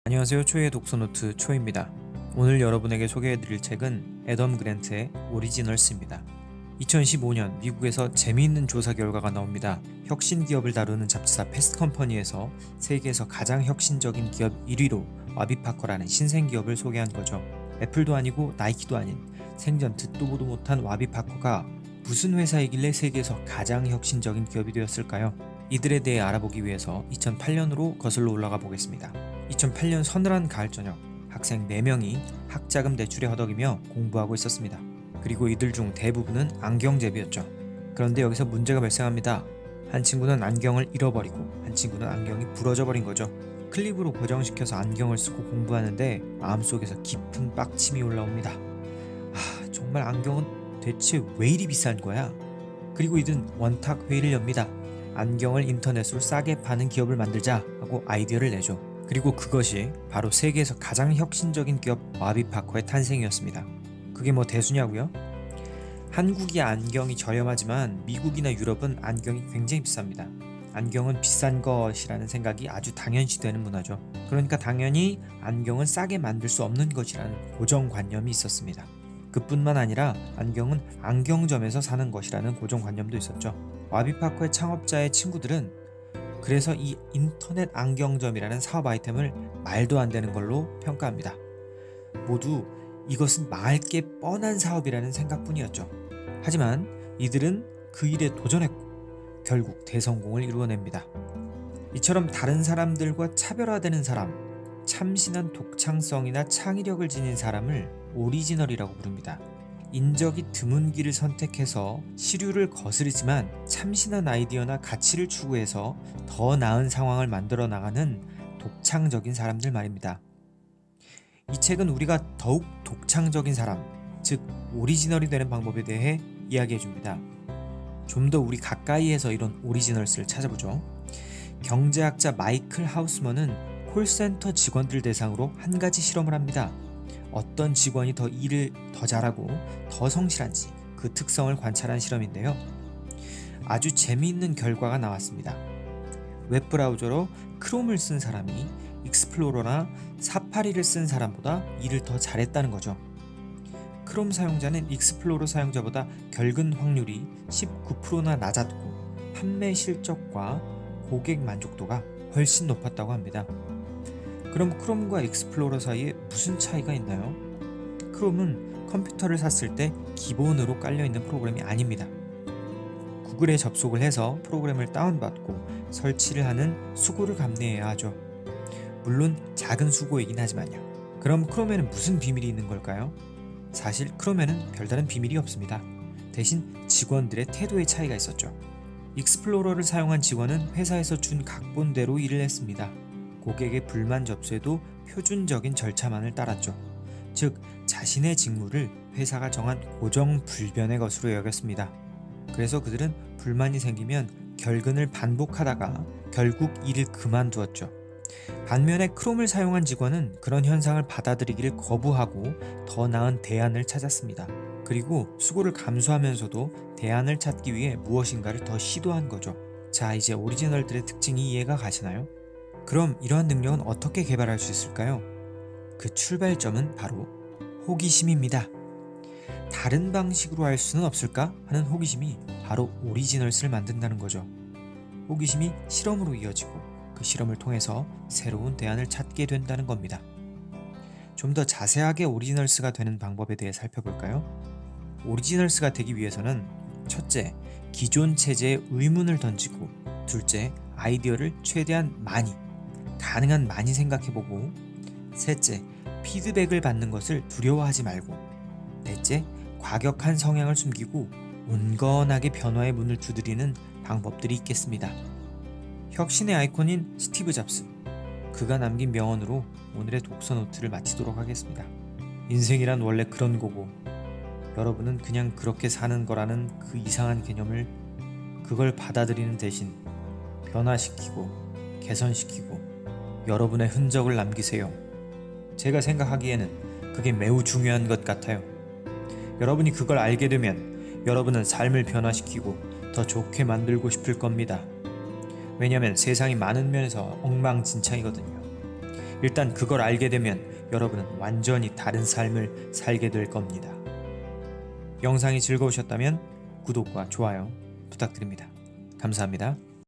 안녕하세요. 초이의 독서노트 초이입니다. 오늘 여러분에게 소개해드릴 책은 애덤 그랜트의 오리지널스입니다. 2015년 미국에서 재미있는 조사 결과가 나옵니다. 혁신 기업을 다루는 잡지사 패스트컴퍼니에서 세계에서 가장 혁신적인 기업 1위로 와비파커라는 신생 기업을 소개한 거죠. 애플도 아니고 나이키도 아닌 생전 듣도 보도 못한 와비파커가 무슨 회사이길래 세계에서 가장 혁신적인 기업이 되었을까요? 이들에 대해 알아보기 위해서 2008년으로 거슬러 올라가 보겠습니다. 2008년 서늘한 가을 저녁, 학생 4명이 학자금 대출에 허덕이며 공부하고 있었습니다. 그리고 이들 중 대부분은 안경제비였죠. 그런데 여기서 문제가 발생합니다. 한 친구는 안경을 잃어버리고 한 친구는 안경이 부러져 버린 거죠. 클립으로 고정시켜서 안경을 쓰고 공부하는데 마음속에서 깊은 빡침이 올라옵니다. 정말 안경은 대체 왜 이리 비싼 거야? 그리고 이들은 원탁 회의를 엽니다. 안경을 인터넷으로 싸게 파는 기업을 만들자 하고 아이디어를 내죠. 그리고 그것이 바로 세계에서 가장 혁신적인 기업 와비파커의 탄생이었습니다. 그게 뭐 대수냐고요? 한국이 안경이 저렴하지만 미국이나 유럽은 안경이 굉장히 비쌉니다. 안경은 비싼 것이라는 생각이 아주 당연시되는 문화죠. 그러니까 당연히 안경은 싸게 만들 수 없는 것이라는 고정관념이 있었습니다. 그뿐만 아니라 안경은 안경점에서 사는 것이라는 고정관념도 있었죠. 와비파커의 창업자의 친구들은 그래서 이 인터넷 안경점이라는 사업 아이템을 말도 안 되는 걸로 평가합니다. 모두 이것은 망할 게 뻔한 사업이라는 생각뿐이었죠. 하지만 이들은 그 일에 도전했고 결국 대성공을 이루어냅니다. 이처럼 다른 사람들과 차별화되는 사람, 참신한 독창성이나 창의력을 지닌 사람을 오리지널이라고 부릅니다. 인적이 드문 길을 선택해서 시류를 거스르지만 참신한 아이디어나 가치를 추구해서 더 나은 상황을 만들어 나가는 독창적인 사람들 말입니다. 이 책은 우리가 더욱 독창적인 사람, 즉 오리지널이 되는 방법에 대해 이야기해 줍니다. 좀 더 우리 가까이에서 이런 오리지널스를 찾아보죠. 경제학자 마이클 하우스먼은 콜센터 직원들 대상으로 한 가지 실험을 합니다. 어떤 직원이 더 일을 더 잘하고 더 성실한지 그 특성을 관찰한 실험인데요. 아주 재미있는 결과가 나왔습니다. 웹브라우저로 크롬을 쓴 사람이 익스플로러나 사파리를 쓴 사람보다 일을 더 잘했다는 거죠. 크롬 사용자는 익스플로러 사용자보다 결근 확률이 19%나 낮았고 판매 실적과 고객 만족도가 훨씬 높았다고 합니다. 그럼 크롬과 익스플로러 사이에 무슨 차이가 있나요? 크롬은 컴퓨터를 샀을 때 기본으로 깔려있는 프로그램이 아닙니다. 구글에 접속을 해서 프로그램을 다운받고 설치를 하는 수고를 감내해야 하죠. 물론 작은 수고이긴 하지만요. 그럼 크롬에는 무슨 비밀이 있는 걸까요? 사실 크롬에는 별다른 비밀이 없습니다. 대신 직원들의 태도의 차이가 있었죠. 익스플로러를 사용한 직원은 회사에서 준 각본대로 일을 했습니다. 고객의 불만 접수에도 표준적인 절차만을 따랐죠. 즉, 자신의 직무를 회사가 정한 고정불변의 것으로 여겼습니다. 그래서 그들은 불만이 생기면 결근을 반복하다가 결국 일을 그만두었죠. 반면에 크롬을 사용한 직원은 그런 현상을 받아들이기를 거부하고 더 나은 대안을 찾았습니다. 그리고 수고를 감수하면서도 대안을 찾기 위해 무엇인가를 더 시도한 거죠. 자, 이제 오리지널들의 특징이 이해가 가시나요? 그럼 이러한 능력은 어떻게 개발할 수 있을까요? 그 출발점은 바로 호기심입니다. 다른 방식으로 할 수는 없을까 하는 호기심이 바로 오리지널스를 만든다는 거죠. 호기심이 실험으로 이어지고 그 실험을 통해서 새로운 대안을 찾게 된다는 겁니다. 좀 더 자세하게 오리지널스가 되는 방법에 대해 살펴볼까요? 오리지널스가 되기 위해서는 첫째, 기존 체제에 의문을 던지고 둘째, 아이디어를 최대한 많이, 가능한 많이 생각해보고 셋째, 피드백을 받는 것을 두려워하지 말고 넷째, 과격한 성향을 숨기고 온건하게 변화의 문을 두드리는 방법들이 있겠습니다. 혁신의 아이콘인 스티브 잡스, 그가 남긴 명언으로 오늘의 독서 노트를 마치도록 하겠습니다. 인생이란 원래 그런 거고 여러분은 그냥 그렇게 사는 거라는 그 이상한 개념을 그걸 받아들이는 대신 변화시키고 개선시키고 여러분의 흔적을 남기세요. 제가 생각하기에는 그게 매우 중요한 것 같아요. 여러분이 그걸 알게 되면 여러분은 삶을 변화시키고 더 좋게 만들고 싶을 겁니다. 왜냐면 세상이 많은 면에서 엉망진창이거든요. 일단 그걸 알게 되면 여러분은 완전히 다른 삶을 살게 될 겁니다. 영상이 즐거우셨다면 구독과 좋아요 부탁드립니다. 감사합니다.